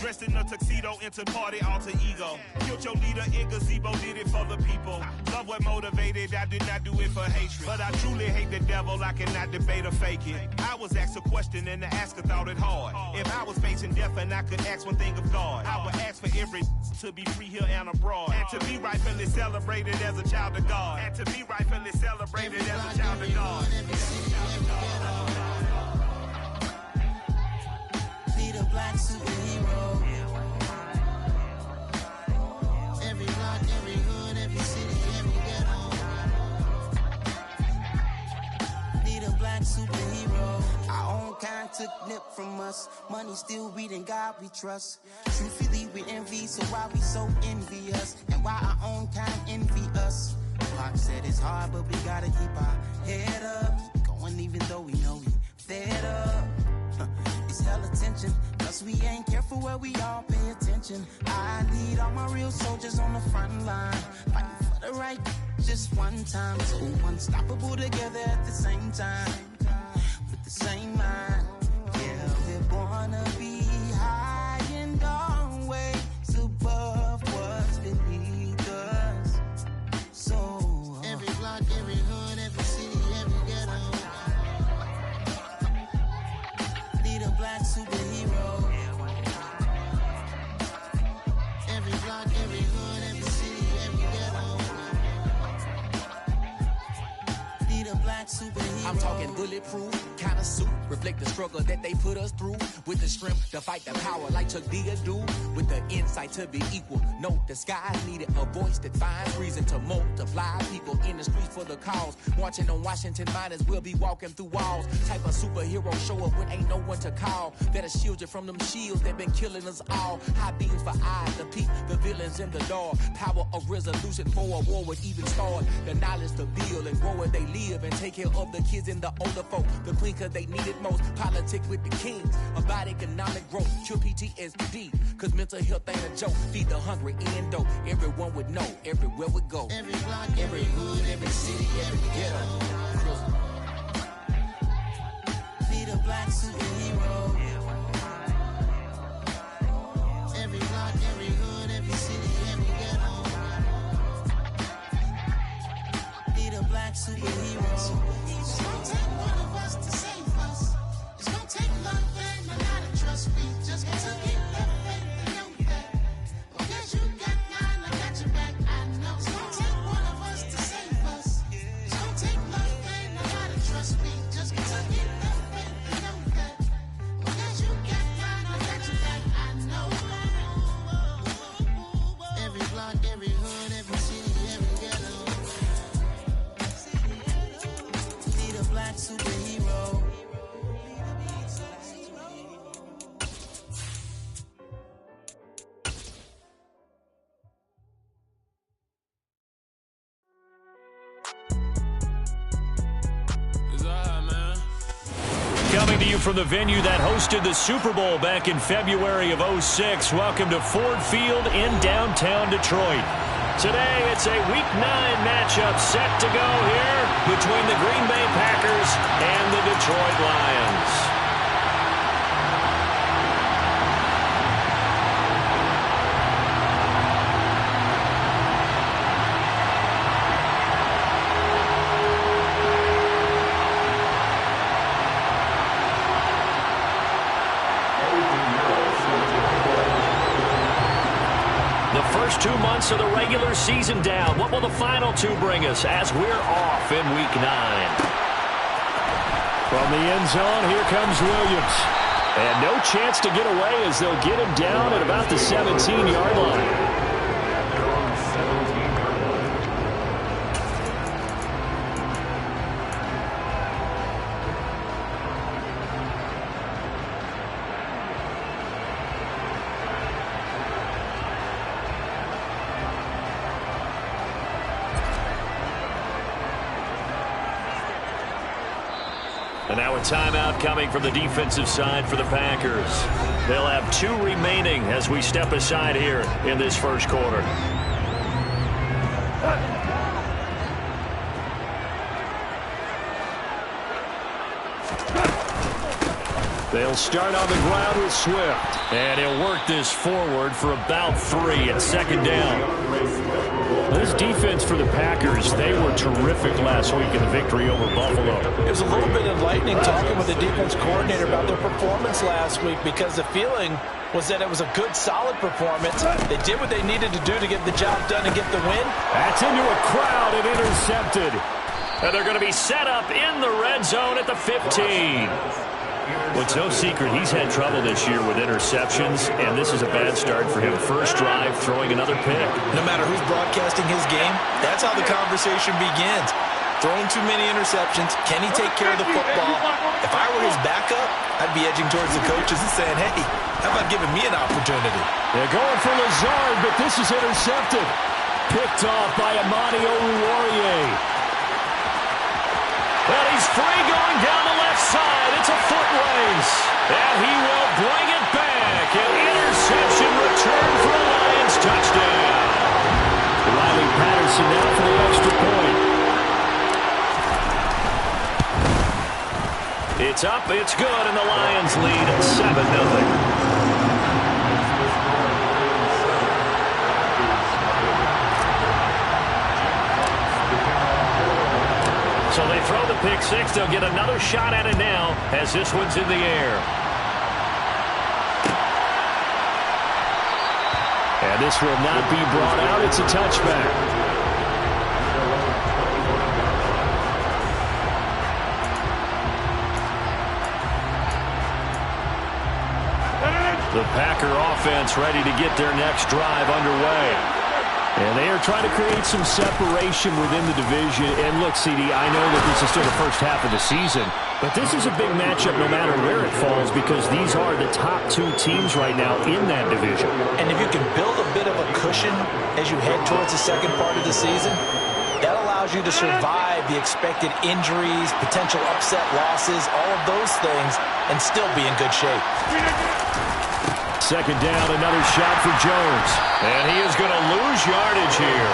Dressed in a tuxedo, entered party, alter ego. Killed your leader in gazebo, did it for the people. Love what motivated, I did not do it for hatred. But I truly hate the devil, I cannot debate or fake it. I was asked a question and the asker thought it hard. If I was facing death and I could ask one thing of God, I would ask for every to be free here and abroad. And to be rightfully celebrated as a child of God. And to be rightfully celebrated as a child of God. Be the black superhero. Every block, every hood, every city, every ghetto. Be the black superhero. Our own kind took nip from us. Money still reading God we trust. Truthfully we envy, so why we so envious? And why our own kind envy us? Pac said it's hard, but we gotta keep our head up. Going even though we know we fed up. It's hell attention, cause we ain't careful where we all pay attention. I need all my real soldiers on the front line, fighting for the right just one time. So unstoppable together at the same time, with the same mind. Yeah, we're born to be high and always above what's beneath us. So every block, every hood, every city, every ghetto. Need a black superhero. Every block, every hood, every city, every ghetto. Need a black superhero. I'm talking bulletproof kind of suit, reflect the struggle that they put us through. With the strength to fight the power like Chuck D do. With the insight to be equal. No, the skies needed a voice that finds reason to multiply people in the streets for the cause. Marching on Washington miners will be walking through walls. Type of superhero show up when ain't no one to call. That'll shield you from them shields that been killing us all. High beams for eyes to peek the villains in the dark. Power of resolution for a war would even start. The knowledge to build and grow where they live and take care of the kids and the older folk. The queen cause they need it most. Politics with the kings. About economic growth. Cure PTSD. Cause mental health ain't a joke. Feed the hungry and dope. Everyone would know. Everywhere we go. Every block, every hood, every city, every ghetto. Be the black superhero. Every block, every hood, every city, every ghetto. Be the black superhero. It's gonna take one of us to save us. It's gonna take love and a lot of trust. We just got to keep the faith and know that. Because you got mine, I got your back. I know. It's gonna take one of us to save us. It's gonna take love and a lot of trust. We just got to keep the faith and know that. Because you got mine, I got your back. I know. Every block, every hood, every city, every ghetto. Be the black superhero. Coming to you from the venue that hosted the Super Bowl back in February of '06. Welcome to Ford Field in downtown Detroit. Today, it's a Week 9 matchup set to go here between the Green Bay Packers and the Detroit Lions. The first 2 months of the regular season down. What will the final two bring us as we're off in Week 9? From the end zone, here comes Williams. And no chance to get away as they'll get him down at about the 17-yard line. And now a timeout coming from the defensive side for the Packers. They'll have 2 remaining as we step aside here in this first quarter. They'll start on the ground with Swift. And he'll work this forward for about 3 at second down. This defense for the Packers, they were terrific last week in the victory over Buffalo. It was a little bit enlightening talking with the defense coordinator about their performance last week, because the feeling was that it was a good, solid performance. They did what they needed to do to get the job done and get the win. That's into a crowd and intercepted. And they're going to be set up in the red zone at the 15. Well, it's no secret he's had trouble this year with interceptions, and this is a bad start for him. First drive, throwing another pick. No matter who's broadcasting his game, that's how the conversation begins. Throwing too many interceptions. Can he take care of the football? If I were his backup, I'd be edging towards the coaches and saying, hey, how about giving me an opportunity? They're going for Lazard, but this is intercepted. Picked off by Amani Oruwariye. Well, he's free going down the left side. It's a foot race. And he will bring it back. An interception return for a Lions touchdown. Riley Patterson now for the extra point. It's up, it's good, and the Lions lead 7-0. So they throw the pick six. They'll get another shot at it now as this one's in the air. And this will not be brought out. It's a touchback. The Packer offense ready to get their next drive underway. And they are trying to create some separation within the division. And look, CD, I know that this is still the first half of the season, but this is a big matchup no matter where it falls, because these are the top 2 teams right now in that division. And if you can build a bit of a cushion as you head towards the second part of the season, that allows you to survive the expected injuries, potential upset losses, all of those things, and still be in good shape. Second down, another shot for Jones. And he is going to lose yardage here.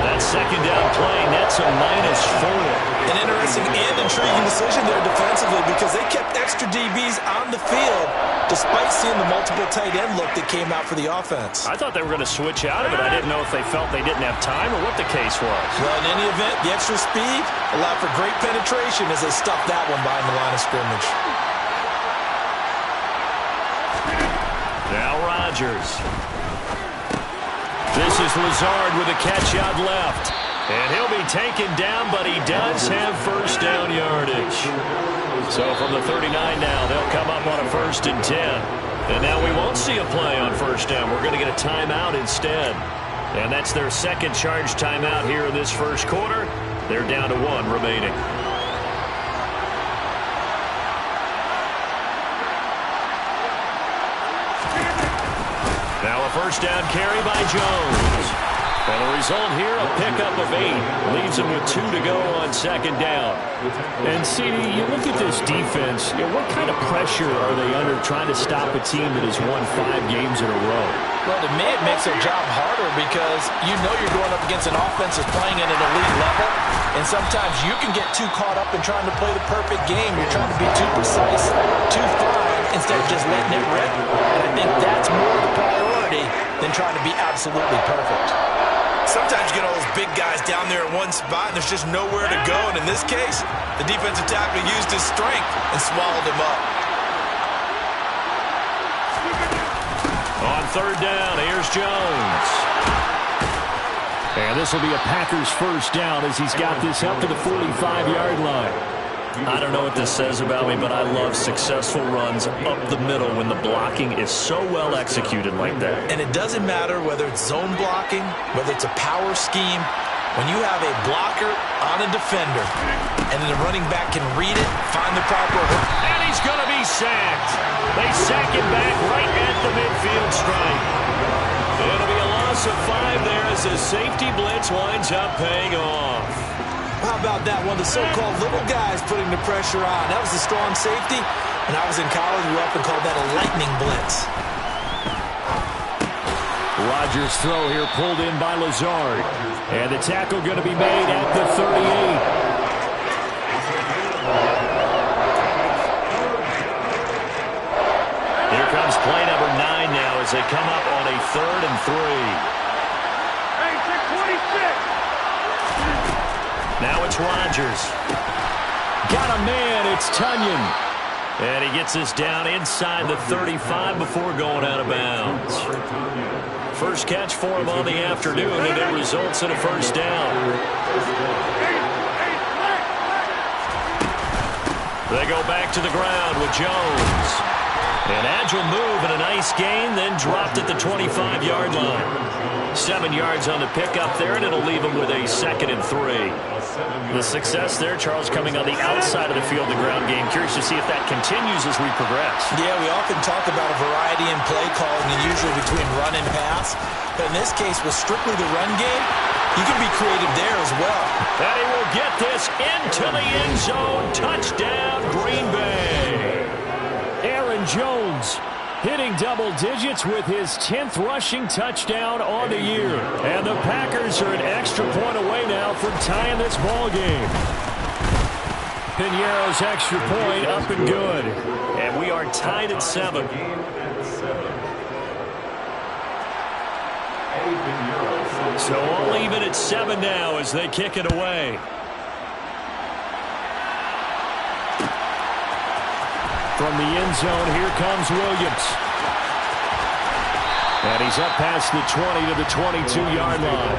That second down play nets a -4. An interesting and intriguing decision there defensively, because they kept extra DBs on the field despite seeing the multiple tight end look that came out for the offense. I thought they were going to switch out of it. I didn't know if they felt they didn't have time or what the case was. Well, in any event, the extra speed allowed for great penetration as they stuffed that one behind the line of scrimmage. Now Rodgers. This is Lazard with a catch out left. And he'll be taken down, but he does have first down yardage. So from the 39 now, they'll come up on a 1st and 10. And now we won't see a play on first down. We're going to get a timeout instead. And that's their second charge timeout here in this first quarter. They're down to 1 remaining. Now a first down carry by Jones. And the result here, a pickup of 8. Leaves him with 2 to go on second down. And, CD, you look at this defense, what kind of pressure are they under trying to stop a team that has won 5 games in a row? Well, to me, it makes their job harder, because you know you're going up against an offense that's playing at an elite level, and sometimes you can get too caught up in trying to play the perfect game. You're trying to be too precise, too fine, instead of just letting it rip. And I think that's more the priority than trying to be absolutely perfect. Sometimes you get all those big guys down there in one spot, and there's just nowhere to go. And in this case, the defensive tackle used his strength and swallowed him up. On third down, here's Jones. And this will be a Packers first down as he's got this up to the 45-yard line. I don't know what this says about me, but I love successful runs up the middle when the blocking is so well executed like that. And it doesn't matter whether it's zone blocking, whether it's a power scheme. When you have a blocker on a defender, and then the running back can read it, find the proper hook. And he's going to be sacked. They sack him back right at the midfield stripe. It'll be a loss of 5 there as the safety blitz winds up paying off. How about that one? The so-called little guys putting the pressure on. That was the strong safety. When I was in college, we often called that a lightning blitz. Rodgers' throw here pulled in by Lazard. And the tackle going to be made at the 38. they come up on a 3rd and 3. Hey, 626. Now it's Rodgers. Got a man, it's Tunyon. And he gets this down inside the 35 before going out of bounds. First catch for him on the afternoon, and it results in a first down. They go back to the ground with Jones. An agile move and a nice gain, then dropped at the 25-yard line. 7 yards on the pickup there, and it'll leave him with a 2nd and 3. The success there, Charles, coming on the outside of the field, the ground game. Curious to see if that continues as we progress. Yeah, we often talk about a variety in play calling, and usually between run and pass. But in this case, with strictly the run game, you can be creative there as well. And he will get this into the end zone. Touchdown, Green Bay. Aaron Jones hitting double digits with his 10th rushing touchdown on the year. And the Packers are an extra point away now from tying this ball game. Piñeiro's extra point up and good. And we are tied at 7. So all even at 7 now as they kick it away. From the end zone, here comes Williams. And he's up past the 20 to the 22-yard line.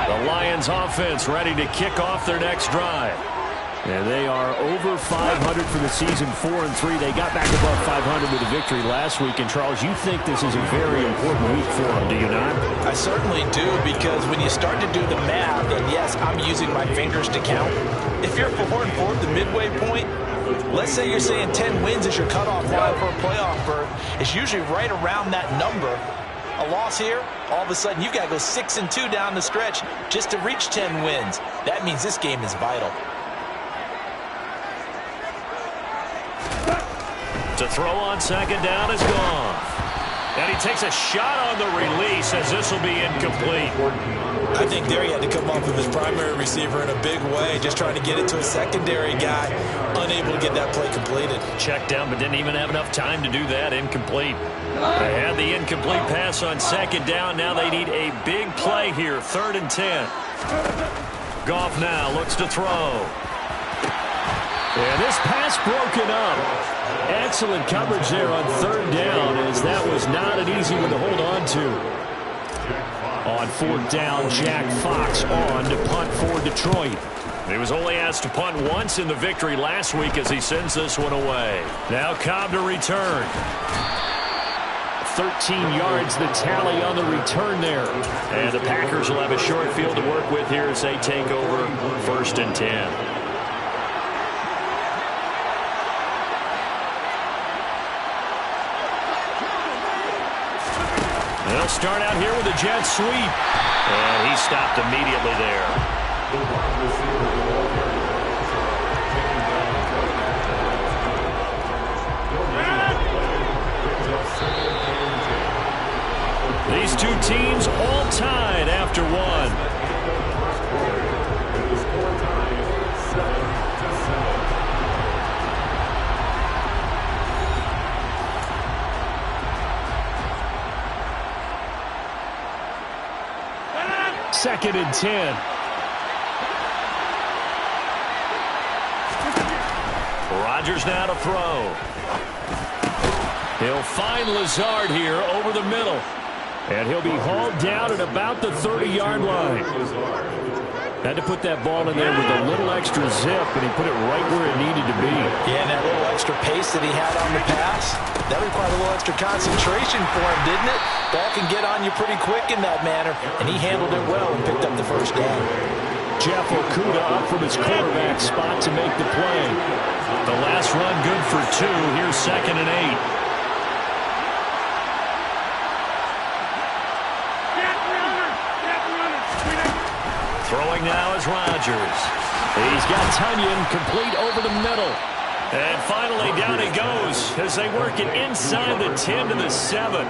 The Lions offense ready to kick off their next drive. And they are over 500 for the season, 4-3. They got back above 500 with a victory last week. And, Charles, you think this is a very important week for them, do you not? I certainly do, because when you start to do the math, and yes, I'm using my fingers to count. If you're 4-4 at the midway point, let's say you're saying 10 wins is your cutoff line for a playoff berth. It's usually right around that number. A loss here, all of a sudden you've got to go 6-2 down the stretch just to reach 10 wins. That means this game is vital. To throw on second down is gone. And he takes a shot on the release as this will be incomplete. I think there he had to come off of his primary receiver in a big way, just trying to get it to a secondary guy, unable to get that play completed. Checked down, but didn't even have enough time to do that. Incomplete. They had the incomplete pass on second down. Now they need a big play here, 3rd and 10. Goff now looks to throw. And this pass broken up. Excellent coverage there on 3rd down, as that was not an easy one to hold on to. On 4th down, Jack Fox on to punt for Detroit. He was only asked to punt once in the victory last week as he sends this one away. Now Cobb to return. 13 yards the tally on the return there. And the Packers will have a short field to work with here as they take over 1st and 10. They'll start out here with a jet sweep. And he stopped immediately there. These two teams all tied after one. Second and 10. Rodgers now to throw. He'll find Lazard here over the middle. And he'll be hauled down at about the 30-yard line. Had to put that ball in there with a little extra zip, and he put it right where it needed to be. Yeah, and that little extra pace that he had on the pass, that required a little extra concentration for him, didn't it? Ball can get on you pretty quick in that manner, and he handled it well and picked up the first down. Jeff Okudah up from his quarterback spot to make the play. The last run good for 2. Here's 2nd and 8. Throwing now is Rodgers. He's got Tunyon complete over the middle. And finally down he goes as they work it inside the 10 to the 7.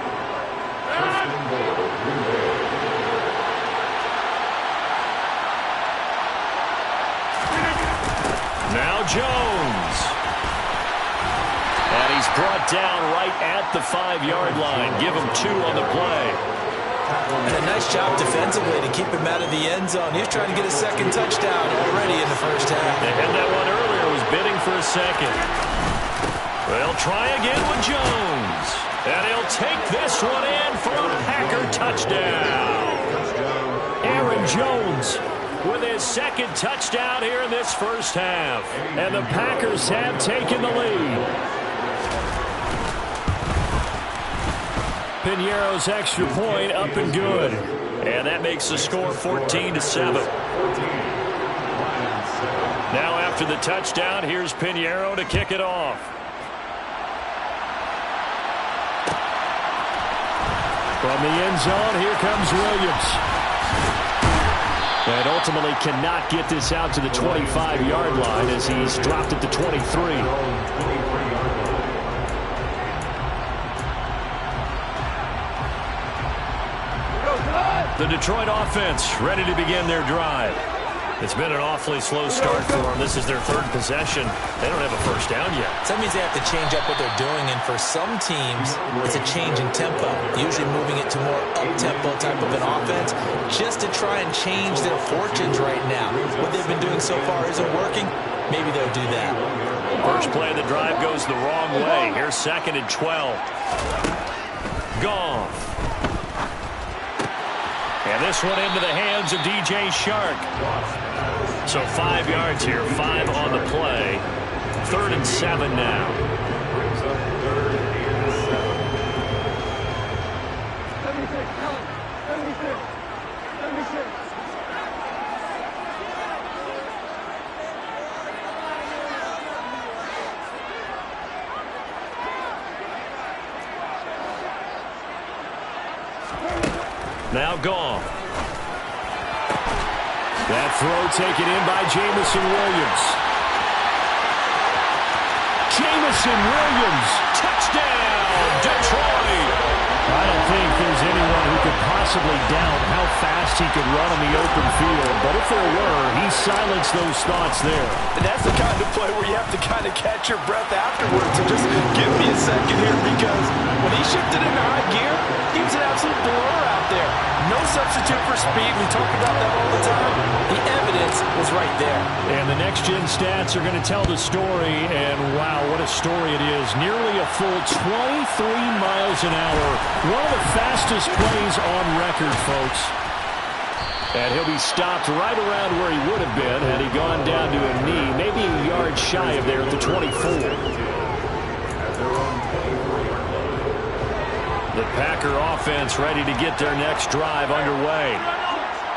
Now Jones. And he's brought down right at the 5-yard line. Give him 2 on the play. And a nice job defensively to keep him out of the end zone. He was trying to get a second touchdown already in the first half. They had that one earlier, was bidding for a second. They'll try again with Jones. And he'll take this one in for a Packer touchdown. Aaron Jones with his second touchdown here in this first half. And the Packers have taken the lead. Piñeiro's extra point up and good. And that makes the score 14-7. Now after the touchdown, here's Piñeiro to kick it off. From the end zone, here comes Williams. And ultimately cannot get this out to the 25-yard line as he's dropped it to 23. The Detroit offense ready to begin their drive. It's been an awfully slow start for them. This is their third possession. They don't have a first down yet. So that means they have to change up what they're doing, and for some teams, it's a change in tempo, usually moving it to more up-tempo type of an offense just to try and change their fortunes right now. What they've been doing so far isn't working. Maybe they'll do that. First play of the drive goes the wrong way. Here's 2nd and 12. Goff. And this one into the hands of DJ Shark. So 5 yards here, 5 on the play. 3rd and 7 now. Now Goff. That throw taken in by Jameson Williams. Jameson Williams, touchdown, Detroit. I don't think there's anyone who could possibly doubt how fast he could run on the open field. But if there were, he silenced those thoughts there. And that's the kind of play where you have to kind of catch your breath afterwards and just give me a second here, because when he shifted into high gear, he was an absolute blur out there. No substitute for speed. We talk about that all the time. The evidence was right there. And the next-gen stats are going to tell the story, and wow, what a story it is. Nearly a full 23 miles an hour. One of the fastest plays on record, folks. And he'll be stopped right around where he would have been had he gone down to a knee, maybe a yard shy of there at the 24. The Packer offense ready to get their next drive underway.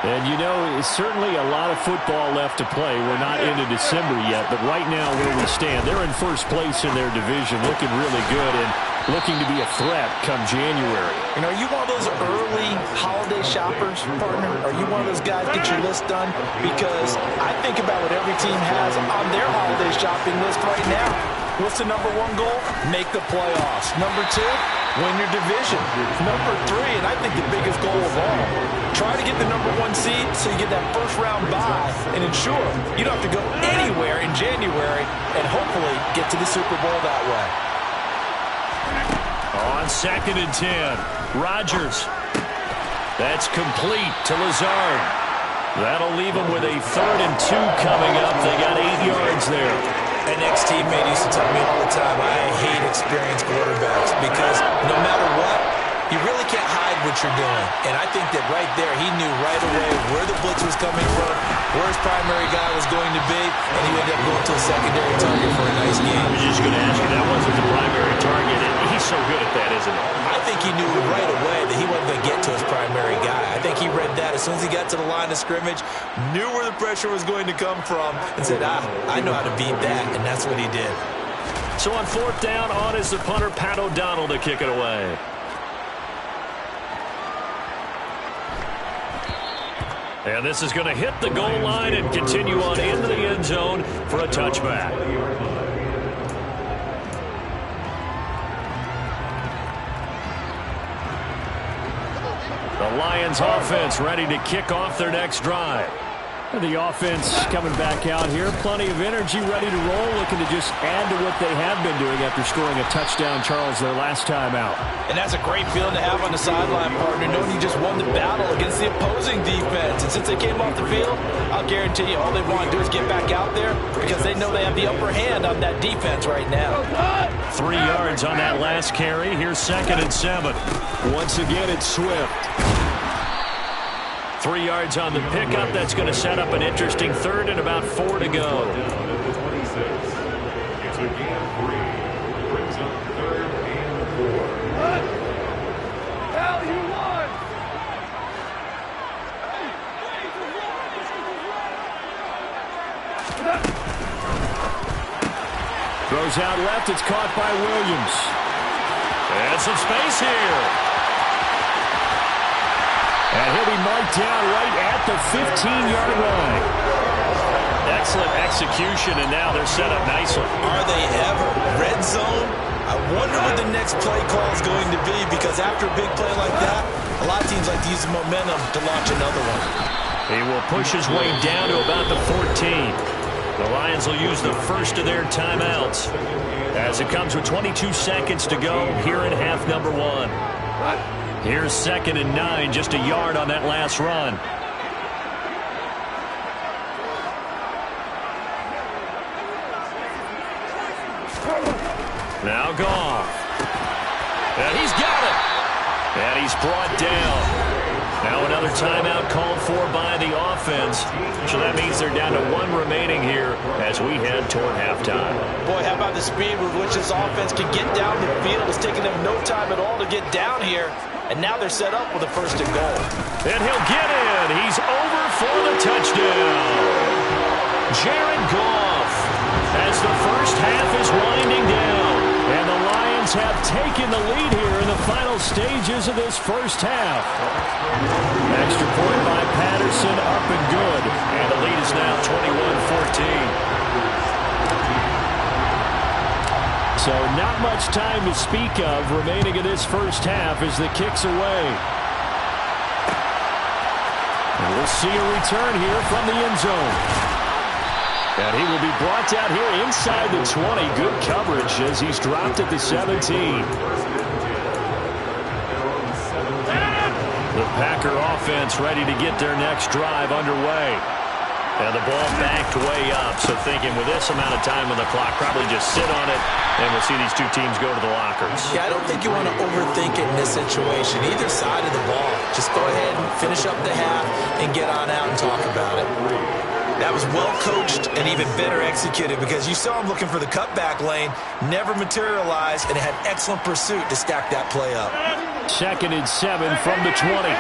And, you know, certainly a lot of football left to play. We're not into December yet, but right now where we stand, they're in first place in their division, looking really good and looking to be a threat come January. And are you one of those early holiday shoppers, partner? Are you one of those guys get your list done? Because I think about what every team has on their holiday shopping list right now. What's the number 1 goal? Make the playoffs. Number 2, win your division. Number 3, and I think the biggest goal of all, try to get the number 1 seed so you get that first-round bye and ensure you don't have to go anywhere in January and hopefully get to the Super Bowl that way. On 2nd and 10, Rodgers. That's complete to Lazard. That'll leave them with a 3rd and 2 coming up. They got 8 yards there. An ex-teammate used to tell me all the time, I hate experienced quarterbacks because no matter what, you really can't hide what you're doing. And I think that right there, he knew right away where the blitz was coming from, where his primary guy was going to be, and he ended up going to a secondary target for a nice game. I was just going to ask you, that wasn't the primary target, and he's so good at that, isn't he? I think he knew right away that he wasn't going to get to his primary guy. I think he read that as soon as he got to the line of scrimmage, knew where the pressure was going to come from, and said, I know how to beat that, and that's what he did. So on 4th down, on is the punter, Pat O'Donnell, to kick it away. And this is going to hit the goal line and continue on into the end zone for a touchback. The Lions offense ready to kick off their next drive. The offense coming back out here. Plenty of energy, ready to roll, looking to just add to what they have been doing after scoring a touchdown, Charles, their last time out. And that's a great feeling to have on the sideline, partner, knowing you just won the battle against the opposing defense. And since they came off the field, I'll guarantee you all they want to do is get back out there because they know they have the upper hand on that defense right now. 3 yards on that last carry. Here's 2nd and 7. Once again, it's Swift. 3 yards on the pickup. That's going to set up an interesting 3rd and about 4 to go. It's again 3. Brings up 3rd and 4. Hell, you won! Throws out left. It's caught by Williams. And some space here. And he'll be marked down right at the 15-yard line. Excellent execution, and now they're set up nicely. Are they ever? Red zone? I wonder what the next play call is going to be because after a big play like that, a lot of teams like to use the momentum to launch another one. He will push his way down to about the 14. The Lions will use the first of their timeouts as it comes with 22 seconds to go here in half number 1. Here's 2nd and 9, just a yard on that last run. Now Goff. And he's got it. And he's brought down. Now another timeout called for by the offense. So that means they're down to 1 remaining here as we head toward halftime. Boy, how about the speed with which this offense can get down the field? It's taking them no time at all to get down here. And now they're set up with a 1st and goal. And he'll get in. He's over for the touchdown. Jared Goff as the first half is winding down. And the Lions have taken the lead here in the final stages of this first half. Extra point by Patterson, up and good. And the lead is now 21-14. So not much time to speak of remaining in this first half as the kick's away. And we'll see a return here from the end zone. And he will be brought down here inside the 20. Good coverage as he's dropped at the 17. The Packer offense ready to get their next drive underway. And the ball backed way up, so thinking with this amount of time on the clock, probably just sit on it, and we'll see these two teams go to the lockers. Yeah, I don't think you want to overthink it in this situation. Either side of the ball. Just go ahead and finish up the half and get on out and talk about it. That was well coached and even better executed because you saw him looking for the cutback lane, never materialized, and had excellent pursuit to stack that play up. 2nd and 7 from the 20.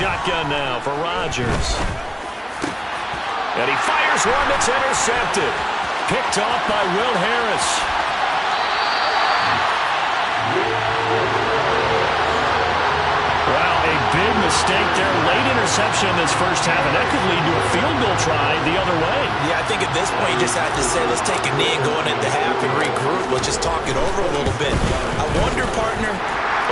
Shotgun now for Rodgers. And he fires one that's intercepted. Picked off by Will Harris. Wow, a big mistake there. Late interception in this first half, and that could lead to a field goal try the other way. Yeah, I think at this point you just have to say, let's take a knee and go into half and regroup. Let's just talk it over a little bit. I wonder, partner,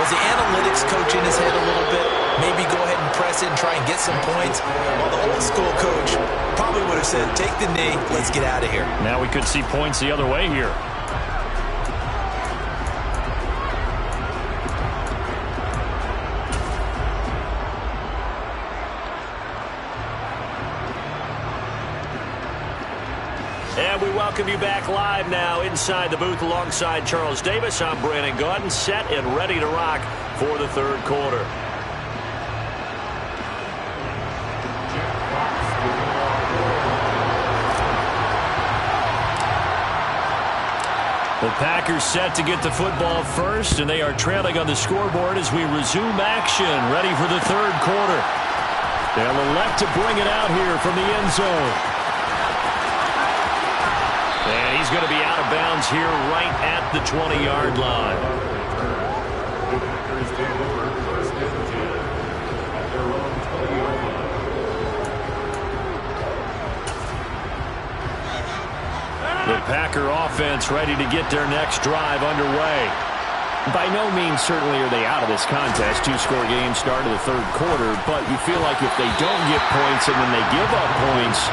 was the analytics coach in his head a little bit? Maybe go ahead and press it and try and get some points. Well, the old school coach probably would have said, take the knee, let's get out of here. Now we could see points the other way here. And we welcome you back live now inside the booth alongside Charles Davis. I'm Brandon Gaudin, set and ready to rock for the 3rd quarter. The Packers set to get the football first, and they are trailing on the scoreboard as we resume action, ready for the 3rd quarter. They'll elect to bring it out here from the end zone. And he's going to be out of bounds here right at the 20-yard line. The Packer offense ready to get their next drive underway. By no means certainly are they out of this contest. Two-score game start of the third quarter, but you feel like if they don't get points and then they give up points,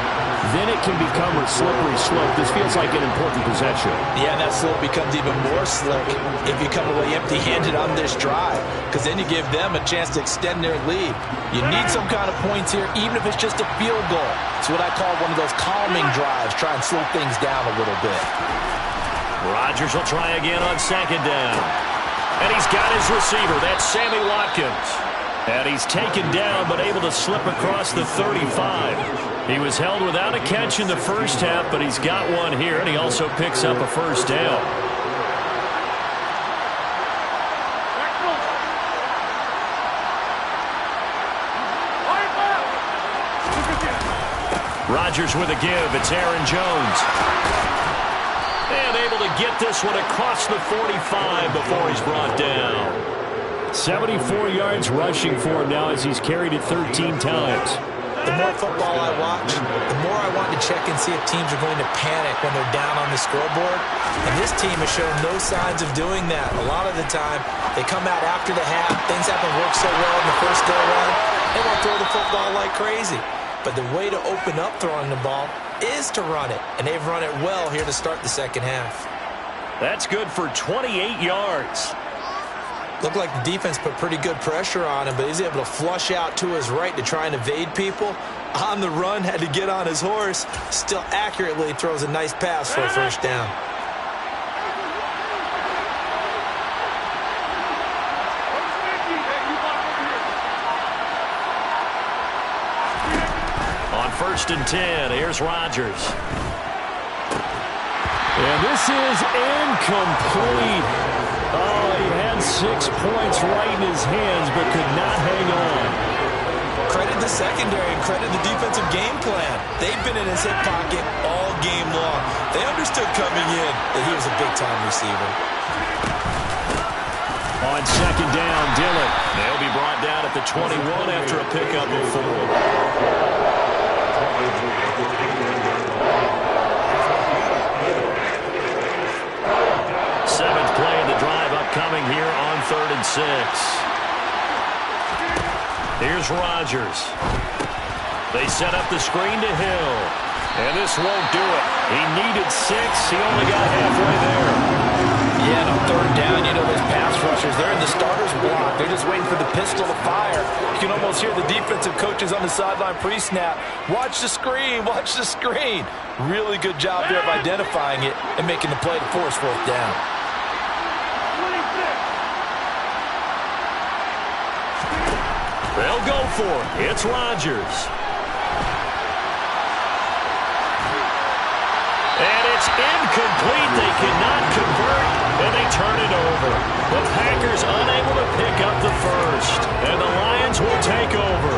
then it can become a slippery slope. This feels like an important possession. Yeah, and that slope becomes even more slick if you come away empty-handed on this drive, because then you give them a chance to extend their lead. You need some kind of points here, even if it's just a field goal. It's what I call one of those calming drives. Try and slow things down a little bit. Rodgers will try again on second down. And he's got his receiver. That's Sammy Watkins. And he's taken down but able to slip across the 35. He was held without a catch in the first half, but he's got one here, and he also picks up a first down. Rodgers with a give. It's Aaron Jones. And able to get this one across the 45 before he's brought down. 74 yards rushing for him now as he's carried it 13 times. The more football I watch, the more I want to check and see if teams are going to panic when they're down on the scoreboard. And this team has shown no signs of doing that. A lot of the time, they come out after the half. Things haven't worked so well in the first go-around. They won't throw the football like crazy. But the way to open up throwing the ball is to run it. And they've run it well here to start the second half. That's good for 28 yards. Looked like the defense put pretty good pressure on him, but he's able to flush out to his right to try and evade people. On the run, had to get on his horse. Still accurately throws a nice pass for a first down. On 1st and 10, here's Rodgers. And this is incomplete. Oh, he had 6 points right in his hands, but could not hang on. Credit the secondary and credit the defensive game plan. They've been in his hip pocket all game long. They understood coming in that he was a big-time receiver. On second down, Dillon. They'll be brought down at the 21 after a pickup of 4. Seventh play of the drive upcoming here on 3rd and 6. Here's Rodgers. They set up the screen to Hill. And this won't do it. He needed 6. He only got halfway there. Yeah, and on 3rd down, you know those pass rushers, they're in the starter's block. They're just waiting for the pistol to fire. You can almost hear the defensive coaches on the sideline pre-snap. Watch the screen, watch the screen. Really good job there of identifying it and making the play to force 4th down. They'll go for it. It's Rodgers. And it's incomplete. They cannot convert, and they turn it over. The Packers unable to pick up the first, and the Lions will take over.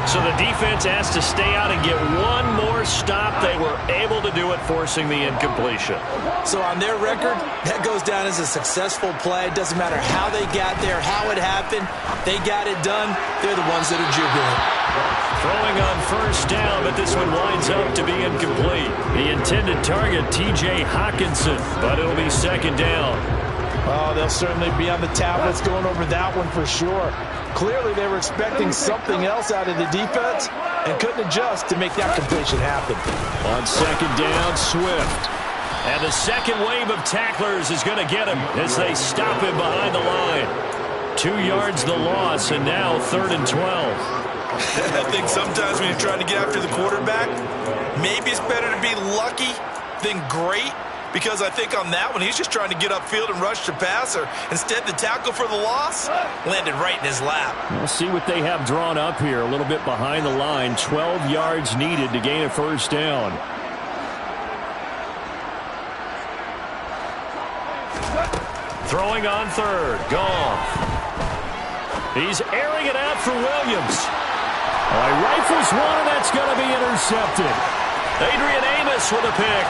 So the defense has to stay out and get one more stop. They were able to do it, forcing the incompletion. So on their record, that goes down as a successful play. It doesn't matter how they got there, how it happened. They got it done. They're the ones that are jubilant. Throwing on 1st down, but this one winds up to be incomplete. The intended target, T.J. Hockenson, but it'll be 2nd down. Oh, they'll certainly be on the tablets going over that one for sure. Clearly, they were expecting something else out of the defense and couldn't adjust to make that completion happen. On 2nd down, Swift. And the second wave of tacklers is going to get him as they stop him behind the line. 2 yards the loss, and now 3rd and 12. I think sometimes when you're trying to get after the quarterback, maybe it's better to be lucky than great. Because I think on that one, he's just trying to get upfield and rush the passer. Instead, the tackle for the loss landed right in his lap. We'll see what they have drawn up here. A little bit behind the line. 12 yards needed to gain a 1st down. Throwing on 3rd. Goff. He's airing it out for Williams. He rifles one, and that's going to be intercepted. Adrian Amos with a pick.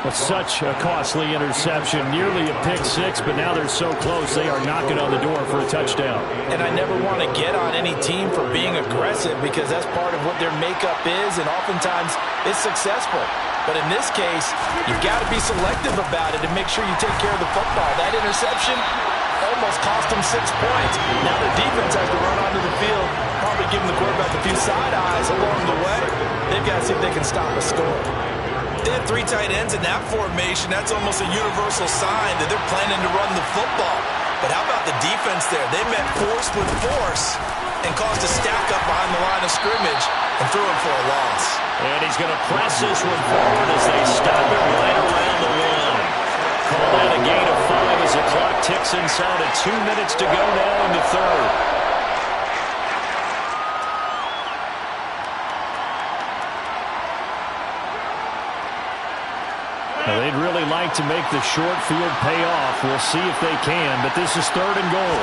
Well, such a costly interception, nearly a pick-6, but now they're so close they are knocking on the door for a touchdown. And I never want to get on any team for being aggressive because that's part of what their makeup is, and oftentimes it's successful. But in this case, you've got to be selective about it and make sure you take care of the football. That interception almost cost them 6 points. Now the defense has to run onto the field, probably giving the quarterback a few side eyes along the way. They've got to see if they can stop a score. They had 3 tight ends in that formation. That's almost a universal sign that they're planning to run the football. But how about the defense there? They met force with force and caused a stack up behind the line of scrimmage and threw him for a loss. And he's going to press this one forward as they stop him right around the line. Call that a gain of 5 as the clock ticks inside of 2 minutes to go now in the third. Now, they'd really like to make the short field pay off. We'll see if they can, but this is 3rd and goal.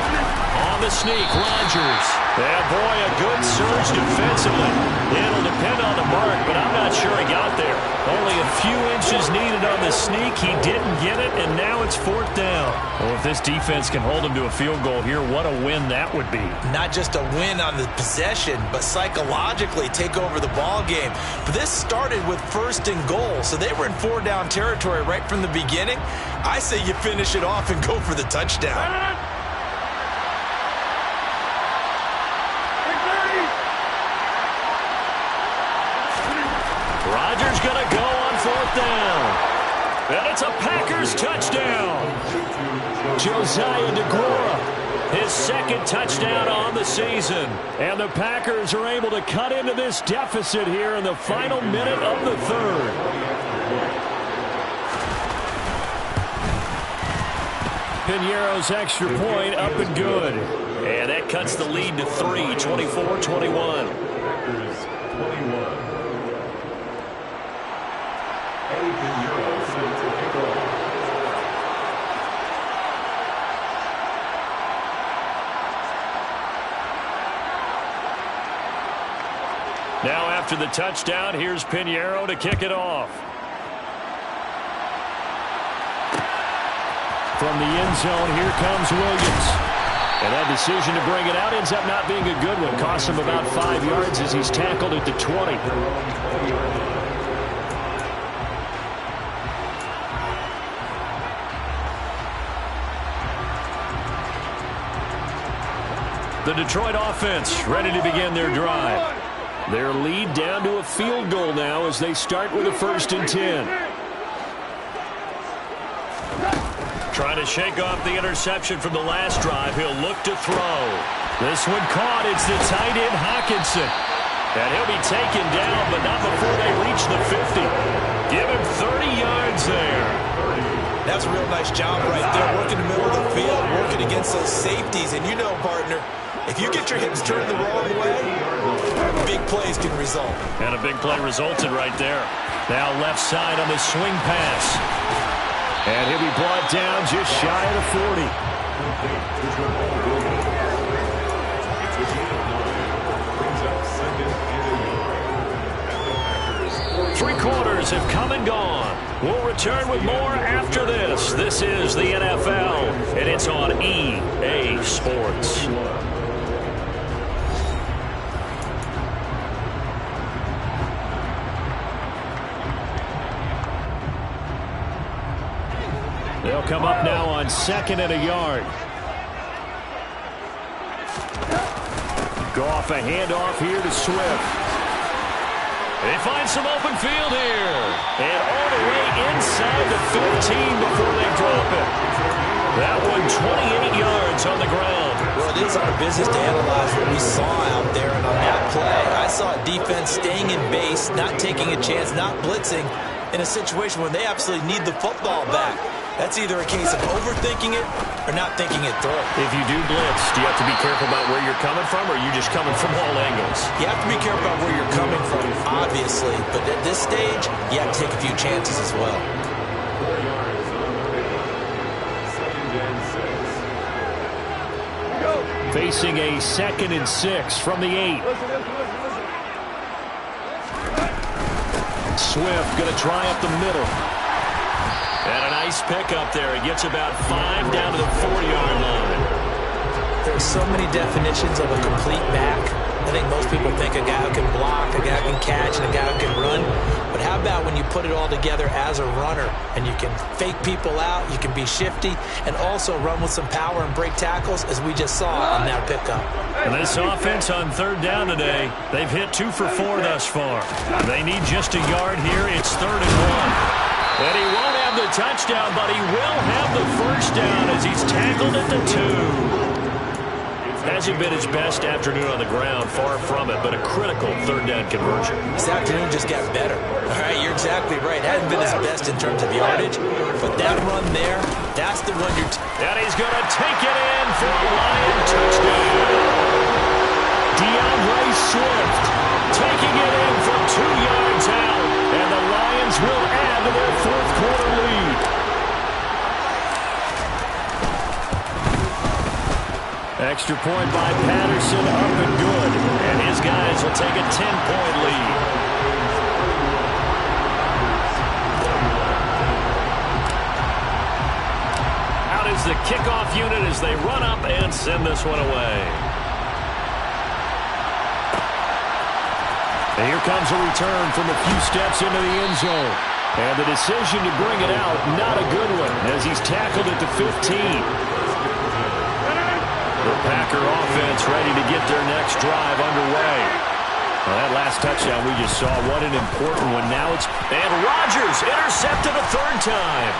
On the sneak, Rodgers. Yeah, boy, a good surge defensively. It'll depend on the mark, but I'm not sure he got there. Only a few inches needed on the sneak. He didn't get it, and now it's 4th down. Well, if this defense can hold him to a field goal here, what a win that would be. Not just a win on the possession, but psychologically take over the ball game. But this started with 1st and goal, so they were in 4-down territory right from the beginning. I say you finish it off and go for the touchdown. Rodgers going to go on 4th down. And it's a Packers touchdown. Josiah DeGuara, his 2nd touchdown on the season. And the Packers are able to cut into this deficit here in the final minute of the 3rd. Piñeiro's extra point up and good. And that cuts the lead to 3, 24-21. Now after the touchdown, here's Piñeiro to kick it off. From the end zone, here comes Williams. And that decision to bring it out ends up not being a good one. Costs him about 5 yards as he's tackled at the 20. The Detroit offense ready to begin their drive. Their lead down to a field goal now as they start with a 1st and 10. Trying to shake off the interception from the last drive. He'll look to throw. This one caught. It's the tight end Hockenson. And he'll be taken down, but not before they reach the 50. Give him 30 yards there. That's a real nice job right there, working the middle of the field, working against those safeties. And you know, partner, if you get your hips turned the wrong way, big plays can result. And a big play resulted right there. Now left side on the swing pass. And he'll be brought down just shy of the 40. 3 quarters have come and gone. We'll return with more after this. This is the NFL, and it's on EA Sports. They'll come up now on 2nd and a yard. Goff a handoff here to Swift. They find some open field here. And all the way inside the 15 before they drop it. That one 28 yards on the ground. Well, it is our business to analyze what we saw out there. And on that play, I saw a defense staying in base, not taking a chance, not blitzing in a situation where they absolutely need the football back. That's either a case of overthinking it or not thinking it through. If you do blitz, do you have to be careful about where you're coming from, or are you just coming from all angles? You have to be careful about where you're coming from, obviously. But at this stage, you have to take a few chances as well. Facing a 2nd and 6 from the 8. Swift going to try up the middle. And a nice pick up there. He gets about 5 down to the 40-yard line. There's so many definitions of a complete back. I think most people think a guy who can block, a guy who can catch, and a guy who can run. But how about when you put it all together as a runner and you can fake people out, you can be shifty, and also run with some power and break tackles, as we just saw on that pickup. And this offense on third down today, they've hit 2 for 4 thus far. They need just a yard here. It's 3rd and 1. And he won't have the touchdown, but he will have the first down as he's tackled at the 2. Hasn't been his best afternoon on the ground, far from it, but a critical 3rd down conversion. This afternoon just got better. All right, you're exactly right. Hasn't been his best in terms of yardage, but that run there, that's the one you're... And he's going to take it in for a Lion touchdown. DeAndre Swift taking it in from 2 yards out, and the Lions will add to their 4th quarter lead. Extra point by Patterson, up and good. And his guys will take a 10-point lead. Out is the kickoff unit as they run up and send this one away. And here comes a return from a few steps into the end zone. And the decision to bring it out, not a good one, as he's tackled at the 15. The Packer offense ready to get their next drive underway. Well, that last touchdown we just saw, what an important one. Now it's... And Rodgers intercepted a 3rd time.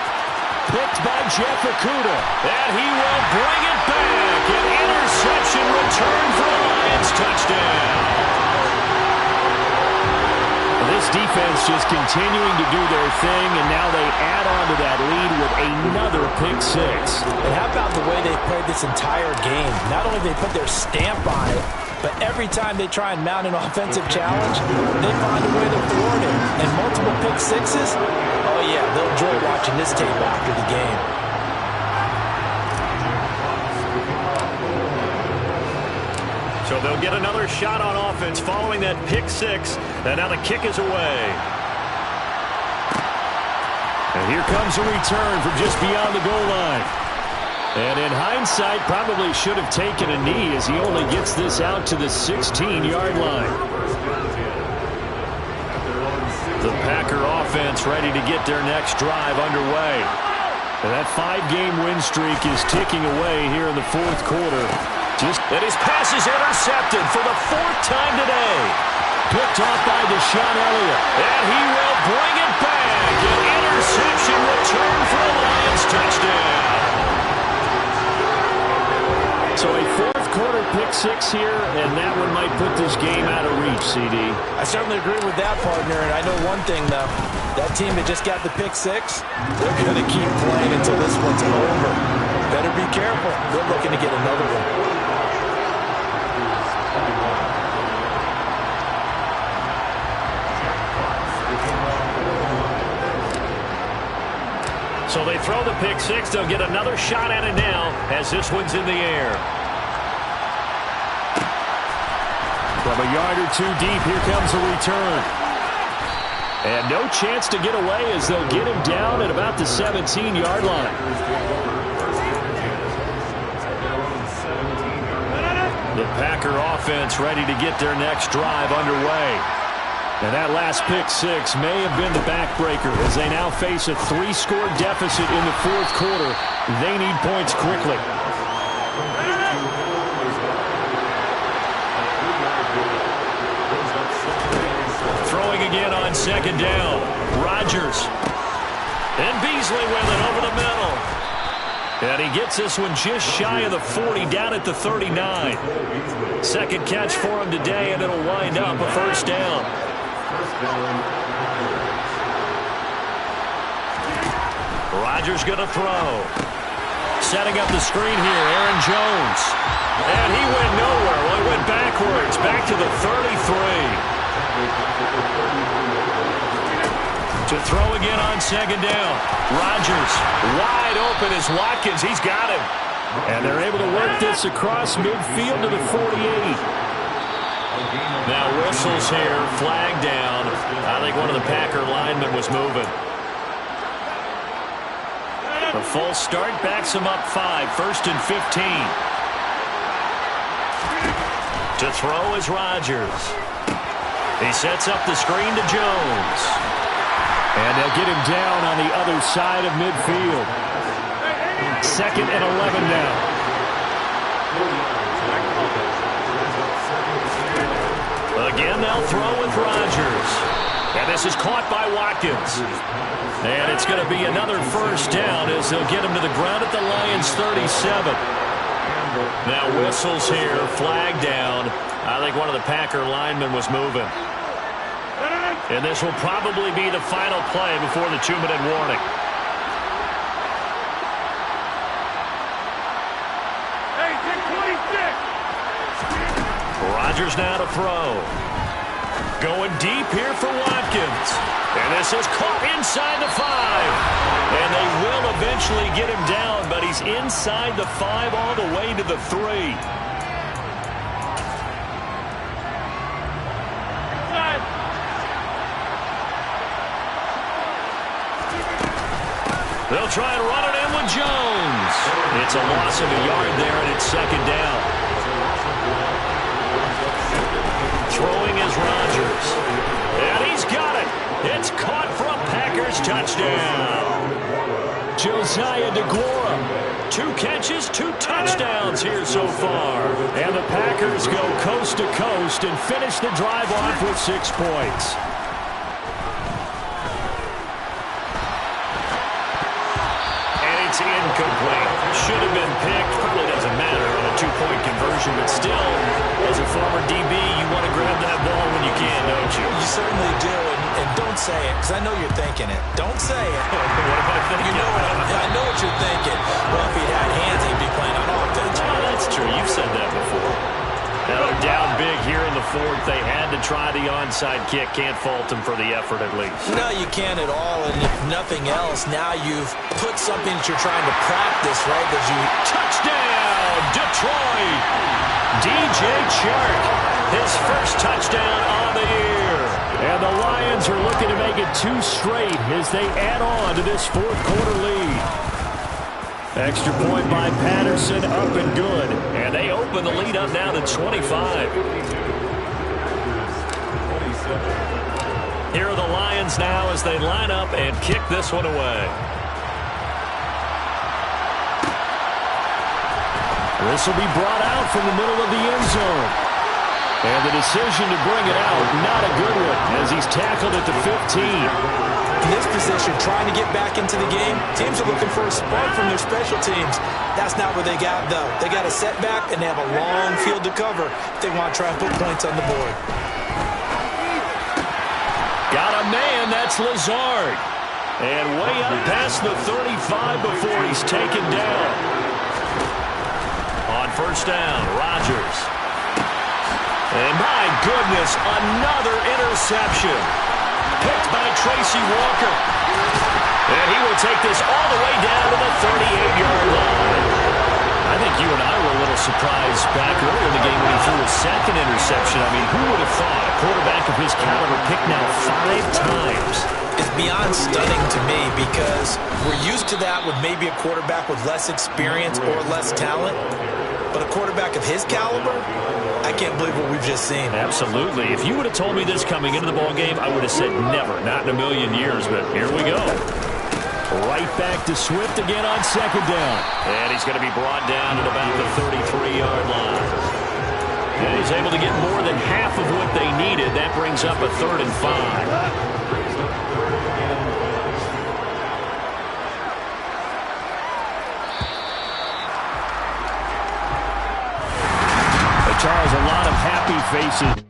Picked by Jeff Okudah. And he will bring it back. An interception return for a Lions touchdown. This defense just continuing to do their thing, and now they add on to that lead with another pick 6. And how about the way they played this entire game? Not only they put their stamp on it, but every time they try and mount an offensive challenge, they find a way to thwart it. And multiple pick 6s, oh yeah, they'll enjoy watching this tape after the game. So they'll get another shot on offense following that pick 6. And now the kick is away. And here comes a return from just beyond the goal line. And in hindsight, probably should have taken a knee as he only gets this out to the 16-yard line. The Packer offense ready to get their next drive underway. And that 5-game win streak is ticking away here in the 4th quarter. And his pass is intercepted for the 4th time today. Picked off by Deshaun Elliott. And he will bring it back. An interception return for a Lions touchdown. So a 4th quarter pick 6 here, and that one might put this game out of reach, CD. I certainly agree with that, partner. And I know one thing, though. That team that just got the pick 6, they're going to keep playing until this one's over. Better be careful. They're looking to get another one. So they throw the pick 6. They'll get another shot at it now as this one's in the air. From a yard or 2 deep, here comes a return. And no chance to get away as they'll get him down at about the 17-yard line. The Packer offense ready to get their next drive underway. And that last pick 6 may have been the backbreaker as they now face a 3-score deficit in the 4th quarter. They need points quickly. Throwing again on 2nd down. Rodgers. And Beasley with it over the middle. And he gets this one just shy of the 40, down at the 39. 2nd catch for him today, and it'll wind up a 1st down. Rodgers going to throw. Setting up the screen here, Aaron Jones. And he went nowhere. Well, he went backwards, back to the 33. To throw again on 2nd down. Rodgers wide open as Watkins. He's got him. And they're able to work this across midfield to the 48. Now whistles here, flag down. I think one of the Packer linemen was moving. The full start backs him up 5, 1st and 15. To throw is Rodgers. He sets up the screen to Jones. And they'll get him down on the other side of midfield. 2nd and 11 now. Again, they'll throw with Rodgers. And this is caught by Watkins. And it's going to be another first down as they'll get him to the ground at the Lions' 37. Now whistles here, flag down. I think one of the Packer linemen was moving. And this will probably be the final play before the 2-minute warning. Rodgers now to throw. Going deep here for Watkins. And this is caught inside the 5. And they will eventually get him down, but he's inside the 5 all the way to the 3. They'll try and run it in with Jones. It's a loss of a yard there, and it's 2nd down. Throwing is Rodgers. And he's got it. It's caught for a Packers touchdown. Josiah DeGuara. 2 catches, 2 touchdowns here so far. And the Packers go coast to coast and finish the drive off with 6 points. It's incomplete. Should have been picked. Probably doesn't matter on a 2-point conversion, but still, as a former DB, you want to grab that ball when you can, don't you? You certainly do, and don't say it, because I know you're thinking it. Don't say it. What am I thinking? You know I know what you're thinking. Well, if he'd had hands, he'd be playing on offense. Oh, that's true. You've said that before. Now they're down big here in the 4th. They had to try the onside kick. Can't fault them for the effort at least. No, you can't at all. And if nothing else, now you've put something that you're trying to practice, right? That you touchdown, Detroit. DJ Chark, his first touchdown on the year. And the Lions are looking to make it 2 straight as they add on to this 4th quarter lead. Extra point by Patterson, up and good. And they open the lead up now to 25. Here are the Lions now as they line up and kick this one away. This will be brought out from the middle of the end zone. And the decision to bring it out, not a good one, as he's tackled at the 15. In this position, trying to get back into the game, teams are looking for a spark from their special teams. That's not what they got, though. They got a setback, and they have a long field to cover if they want to try and put points on the board. Got a man, that's Lazard. And way up past the 35 before he's taken down. On first down, Rodgers. And my goodness, another interception. Picked by Tracy Walker. And he will take this all the way down to the 38-yard line. I think you and I were a little surprised back earlier in the game when he threw a 2nd interception. I mean, who would have thought a quarterback of his caliber picked now 5 times? It's beyond stunning to me because we're used to that with maybe a quarterback with less experience or less talent. But a quarterback of his caliber, I can't believe what we've just seen. Absolutely. If you would have told me this coming into the ballgame, I would have said never, not in a million years, but here we go. Right back to Swift again on 2nd down. And he's going to be brought down at about the 33-yard line. And he's able to get more than half of what they needed. That brings up a 3rd and 5. Charles, a lot of happy faces.